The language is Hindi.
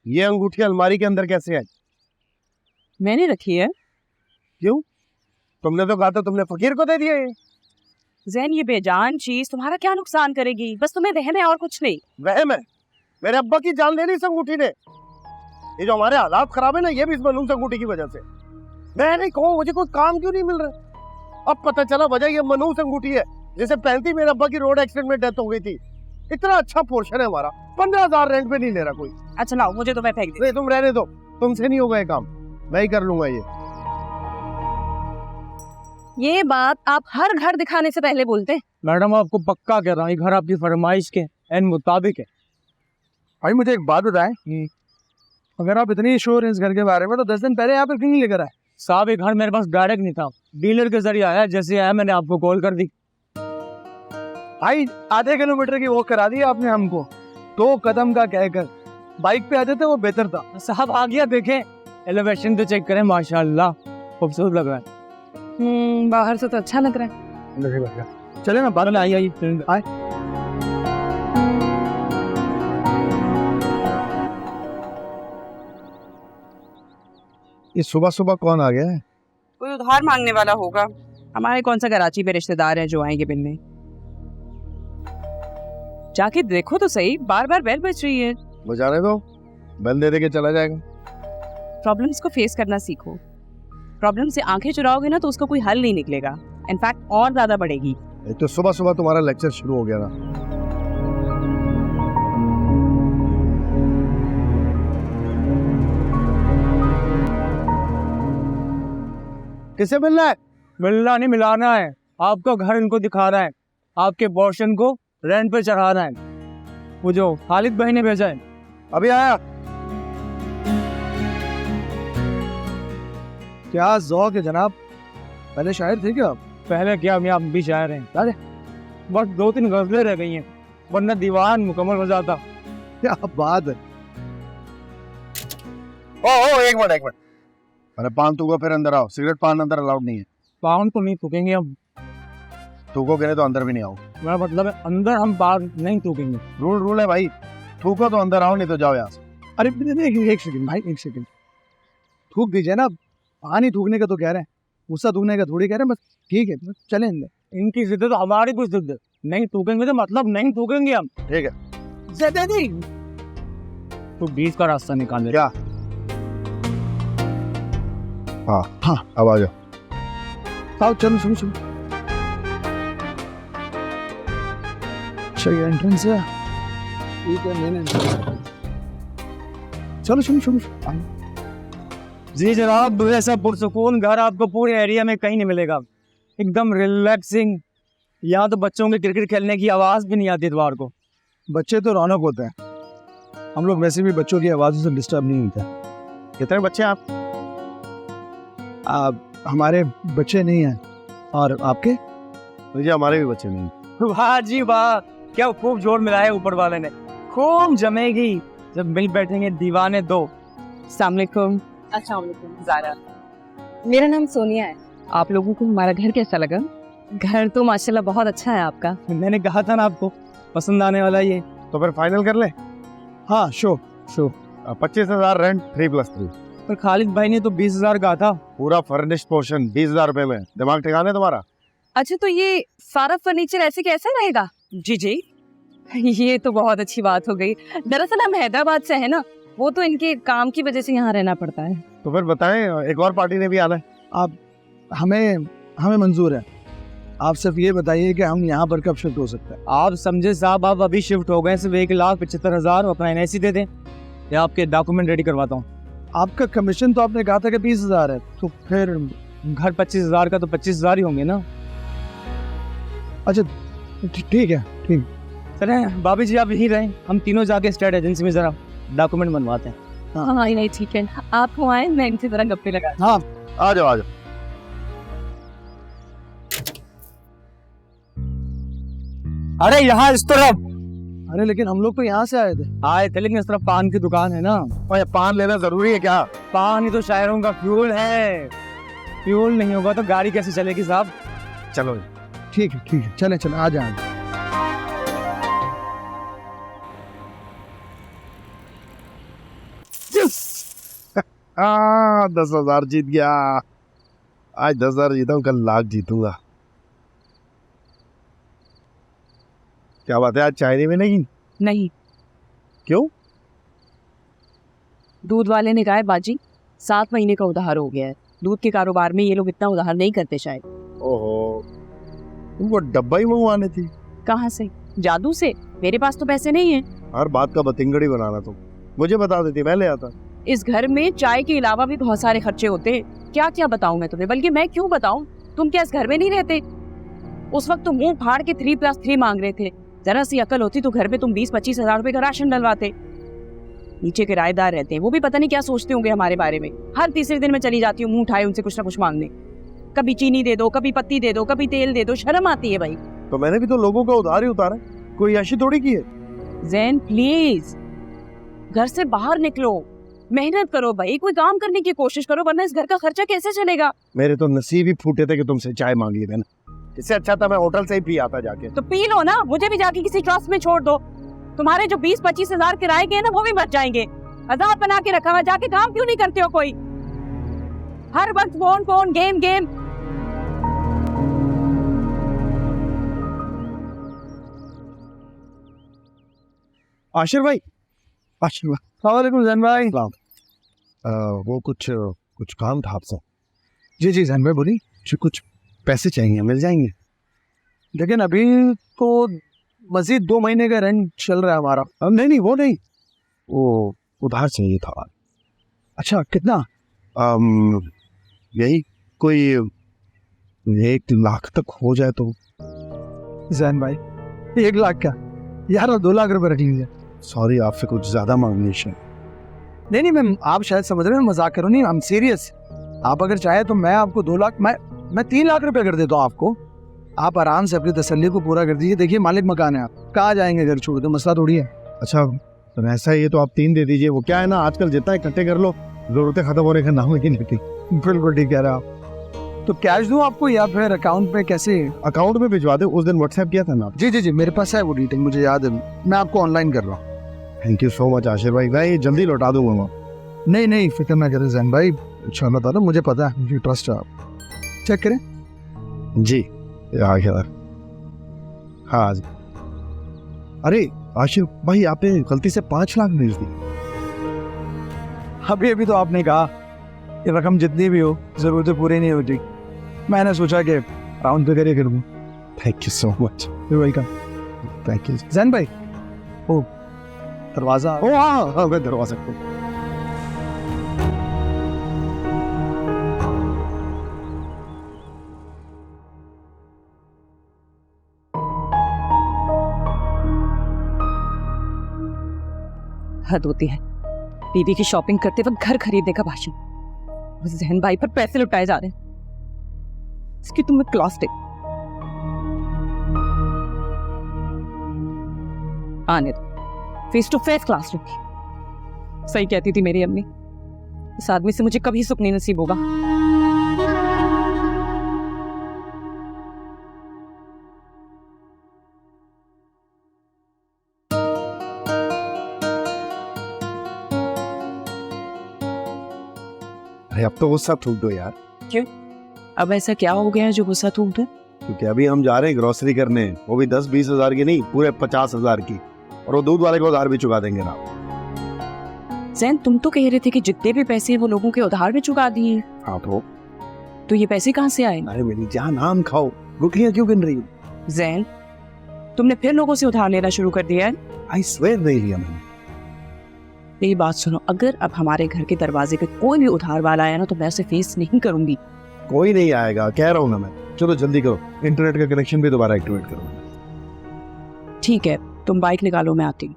ये अंगूठी अलमारी के अंदर कैसे आई? मैंने रखी है। क्यों? तुमने तो कहा था तुमने फकीर को दे दिया ये। जैन, ये बेजान चीज तुम्हारा क्या नुकसान करेगी? बस तुम्हें वहम है और कुछ नहीं। वहम है? मेरे अब्बा की जान ले ली इस अंगूठी ने। ये जो हमारे हालात खराब है ना, ये भी इस मनहूस अंगूठी की वजह से। मैं नहीं कहूँ, मुझे कोई काम क्यों नहीं मिल रहा। अब पता चला वजह ये मनहूस अंगूठी है, जिसे पहनती मेरे अब्बा की रोड एक्सीडेंट में डेथ हो गई थी। इतना अच्छा पोर्शन है हमारा, 15,000 रेंट पे नहीं ले रहा कोई। अच्छा लाओ, मुझे तो मैं फेंक दे। नहीं, तुम रहने दो, तुमसे नहीं होगा ये काम, मैं ही कर लूंगा ये बात आप हर घर दिखाने से पहले बोलते हैं। मैडम आपको पक्का कह रहा हूँ, ये घर आपकी फरमाइश के एन मुताबिक है। भाई मुझे एक बात बताएं, अगर आप इतनी श्योर हैं इस घर के बारे में तो 10 दिन पहले यहाँ पर क्यों नहीं लेकर आए? साहब, ये घर मेरे पास डायरेक्ट नहीं था, डीलर के जरिए आया। जैसे आया मैंने आपको कॉल कर दी। भाई आधे किलोमीटर की वॉक करा दी आपने हमको, 2 कदम का कहकर। बाइक पे आते थे वो बेहतर था। साहब आ गया, देखें एलिवेशन तो चेक करें, माशाल्लाह खूबसूरत लग रहा है। बाहर से तो अच्छा लग रहा है। चले ना बाद में। आइए आए। ये सुबह सुबह कौन आ गया है? कोई उधार मांगने वाला होगा। हमारे कौन सा कराची में रिश्तेदार हैं जो आएंगे मिलने। जाके देखो तो सही, बार बार बेल बज रही है। वो जाने दो, बेल दे के चला जाएगा। प्रॉब्लम्स को फेस करना सीखो। प्रॉब्लम से आंखें चुराओगे ना तो उसका कोई हल नहीं निकलेगा, इनफैक्ट और ज्यादा बढ़ेगी। तो सुबह सुबह तुम्हारा लेक्चर शुरू हो गया ना। किसे मिलना है? मिलना नहीं, मिलाना है। आपका घर इनको दिखाना है, आपके पोर्शन को रेंट पे चढ़ाना है। वो जो खालिद भाई ने भेजा है। अभी आया। क्या ज़ौक है जनाब, पहले शायर थे क्या? पहले क्या, मैं आप भी शायर हैं। अरे बस 2-3 गजलें रह गई हैं, वरना दीवान मुकम्मल हो जाता। क्या बात है। ओ एक मिनट। अरे पान थूको फिर अंदर आओ। सिगरेट पान अंदर अलाउड नहीं है। पान तो नहीं थूकेंगे हम। थूकोगे नहीं तो अंदर भी नहीं आओ। मेरा मतलब है अंदर हम पान नहीं थूकेंगे। रूल है भाई, थूको तो अंदर आओ, नहीं तो जाओ यहाँ से। अरे एक सेकंड भाई, एक सेकंड। थूक दीजिए ना, पानी थूकने का तो कह रहे हैं, गुस्सा थूकने का थोड़ी कह रहे हैं। बस ठीक है, चले अंदर। इनकी जिद तो हमारी कुछ जिद है। नहीं थूकेंगे तो मतलब नहीं थूकेंगे हम। ठीक है। ज़्यादा नहीं। तो 20 का रास्ता निकाल क्या? हाँ, अब आ जाओ। आओ चलो, सुनो। ये एंट्रेंस है। ठीक है, मैंने चलो सुनो। जी जनाब, ऐसा पुरसुकून घर आपको पूरे एरिया में कहीं नहीं मिलेगा। एकदम रिलैक्सिंग। यहाँ तो बच्चों के क्रिकेट खेलने की आवाज भी नहीं आती इतवार को। बच्चे तो रौनक होते हैं, हम लोग वैसे भी बच्चों की आवाज़ों से डिस्टर्ब नहीं होते। कितने बच्चे हैं आप? हमारे बच्चे नहीं हैं। और आपके? मुझे हमारे भी बच्चे नहीं। वाह जी वाह, क्या खूब जोर मिलाया ऊपर वाले ने। खूब जमेगी जब मिल बैठेंगे दीवाने दो। अस्सलाम वालेकुम। अस्सलाम वालेकुम ज़ारा। मेरा नाम सोनिया है। आप लोगों को हमारा घर कैसा लगा? घर तो माशाल्लाह बहुत अच्छा है आपका। मैंने कहा था ना आपको पसंद आने वाला ये। तो फिर फाइनल कर ले। हाँ शो 25,000 रेंट 3+3। पर खालिद भाई ने तो 20,000 कहा था। पूरा फर्निश्ड पोर्शन 20,000 रुपए में। दिमाग ठिकाने तुम्हारा? अच्छा, तो ये सारा फर्नीचर ऐसे कैसे रहेगा? जी ये तो बहुत अच्छी बात हो गई। दरअसल हम हैदराबाद से है ना, वो तो इनके काम की वजह से यहाँ रहना पड़ता है। तो फिर बताएं, एक और पार्टी ने भी आना है। आप हमें मंजूर है। आप सिर्फ ये बताइए कि हम यहाँ पर कब शिफ्ट हो सकते हैं। आप समझे साहब, आप अभी शिफ्ट हो गए। सिर्फ 1,75,000 अपना NIC दे दें या आपके डॉक्यूमेंट रेडी करवाता हूँ। आपका कमीशन तो आपने कहा था कि 20,000 है, तो फिर घर 25,000 का तो 25,000 ही होंगे ना। अच्छा ठीक है। चले भाभी जी, आप यहीं रहें, हम तीनों जाके स्टेट एजेंसी में जरा डॉक्यूमेंट बनवाते हैं। हाँ नहीं ठीक है, आप हो आए, मैं इनसे जरा गप्पे लगा। हाँ आ जाओ। अरे यहाँ इस तरफ। अरे लेकिन हम लोग तो यहाँ से आए थे। लेकिन इस तरफ पान की दुकान है ना। और पान लेना जरूरी है क्या? पान ही तो शायरों का फ्यूल है। फ्यूल नहीं होगा तो गाड़ी कैसे चलेगी साहब? चलो ठीक है, चले आ जाए। 10,000 जीत गया। आज 10,000 जीता हूँ, कल लाख जीतूंगा। क्या बात है, आज चाय नहीं मिलेगी? नहीं, क्यों? दूध वाले ने कहा है बाजी 7 महीने का उधार हो गया है। दूध के कारोबार में ये लोग इतना उधार नहीं करते शायद। ओहो, तुमको डब्बा ही मंगवाने थी। कहाँ से? जादू से? मेरे पास तो पैसे नहीं है। हर बात का बतिंगड़ी बनाना तुम। मुझे बता देती, मैं ले आता। इस घर में चाय के अलावा भी बहुत सारे खर्चे होते हैं। क्या क्या बताऊं मैं तुम्हें, बल्कि मैं क्यों बताऊं? तुम क्या इस घर में नहीं रहते? उस वक्त तुम मुंह फाड़ के 3+3 मांग रहे थे। जरा सी अकल होती तो घर पे तुम 20-25 हजार रुपए का राशन डलवाते। नीचे किराएदार रहते हैं, वो भी पता नहीं क्या सोचते होंगे हमारे बारे में। हर तीसरे दिन मैं चली जाती हूँ मुंह उठाए उनसे कुछ ना कुछ मांगने। कभी चीनी दे दो, कभी पत्ती दे दो, कभी तेल दे दो। शर्म आती है भाई। तो मैंने भी तो लोगों का उधार ही उतारा, कोई ऐसी थोड़ी की है। जैन प्लीज घर से बाहर निकलो, मेहनत करो भाई, कोई काम करने की कोशिश करो, वरना इस घर का खर्चा कैसे चलेगा? मेरे तो नसीब ही फूटे थे कि तुमसे चाय मांग ली मैंने। इससे अच्छा था मैं होटल से ही पी आता जाके। तो पी लो ना, मुझे भी जाके किसी ट्रस्ट में छोड़ दो। तुम्हारे जो 20-25 हजार किराए के हैं ना, वो भी बच जाएंगे। आजाद बना के रखा हुआ, जाके काम क्यों नहीं करते हो कोई? हर वक्त phone phone, game game. Ashir भाई, आशिर भाई, सलाम जैन भाई। वो कुछ काम था आपसे। जी जी जैन भाई बोलिए। जी, कुछ पैसे चाहिए, मिल जाएंगे? लेकिन अभी तो मजीद 2 महीने का रेंट चल रहा है हमारा। नहीं, वो नहीं, वो उधार चाहिए था। अच्छा, कितना? यही कोई 1 लाख तक हो जाए तो। जैन भाई 1 लाख क्या यार, 2 लाख रुपए रख लीजिए। सॉरी, आपसे कुछ ज्यादा मांगनी है। नहीं मैम, आप शायद समझ रहे हैं, मैं मजाक करूँ नहीं, आई एम सीरियस। आप अगर चाहे तो मैं आपको 2 लाख, मैं 3 लाख रुपए कर देता हूँ आपको। आप आराम से अपनी तसल्ली को पूरा कर दीजिए। देखिए मालिक मकान है, आप कहाँ जाएंगे घर छोड़ दो, मसला थोड़ी है। अच्छा, तो ऐसा ही है तो आप 3 दे दीजिए। वो क्या है ना, आजकल जितना इकट्ठे कर लो जरूरतें खत्म होने का नाम ही नहीं लेती। बिल्कुल ठीक कह रहे हैं आप। तो कैश दूं आपको या फिर अकाउंट पे? कैसे? अकाउंट में भिजवा दे, उस दिन व्हाट्सएप किया था ना। जी जी जी, मेरे पास है वो डिटेल, मुझे याद है। मैं आपको ऑनलाइन कर रहा हूँ। Thank you so much Ashir भाई, मैं ये जल्दी लौटा दूंगा मैं। नहीं फिक्र ना करें जैन भाई, इंशाल्लाह ताला, मुझे पता है, मुझे ट्रस्ट है। आप चेक करें। जी आ गया। हाँ जी। अरे आशिर भाई, आपने गलती से 5 लाख भेज दी। अभी तो आपने कहा कि रकम जितनी भी हो जरूरतें पूरी नहीं होती, मैंने सोचा कि राउंड फिगर ही कर दूं। Thank you so much. Welcome. Thank you. Jain भाई, ओ दरवाजा। ओ हाँ, मैं दरवाजा खोल। हद होती है, बीवी की शॉपिंग करते वक्त घर खरीदने का भाषण। उस जहन भाई पर पैसे लुटाए जा रहे हैं। इसकी तुम्हें क्लास टे आने दो, फेस टू फेस क्लास रखी। सही कहती थी मेरी अम्मी, इस आदमी से मुझे कभी सुख नहीं नसीब होगा। अरे अब तो गुस्सा थूक दो यार। क्यों? अब ऐसा क्या हो गया है जो गुस्सा थूक दो? क्योंकि अभी हम जा रहे हैं ग्रोसरी करने, वो भी 10-20 हजार की नहीं, पूरे 50 हजार की। और वो दूध वाले को उधार भी चुका देंगे ना। जैन, तुम तो कह रहे थे कि जितने भी पैसे हैं वो लोगों के उधार में चुका दिए। हाँ तो ये पैसे कहाँ से आए? अरे मेरी जान, नाम खाओ, गुठलियां क्यों गिन रही हो? जैन, तुमने फिर लोगों से उधार लेना शुरू कर दिया है? आई स्वेयर नहीं लिया मैंने। मेरी बात सुनो, अगर अब हमारे घर के दरवाजे पे कोई भी उधार वाला आया ना, तो मैं उसे फेस नहीं करूंगी। कोई नहीं आएगा, कह रहा हूँ ना मैं। चलो जल्दी करो, इंटरनेट का कनेक्शन भी दोबारा एक्टिवेट करो। ठीक है, तुम बाइक निकालो, मैं आती हूँ।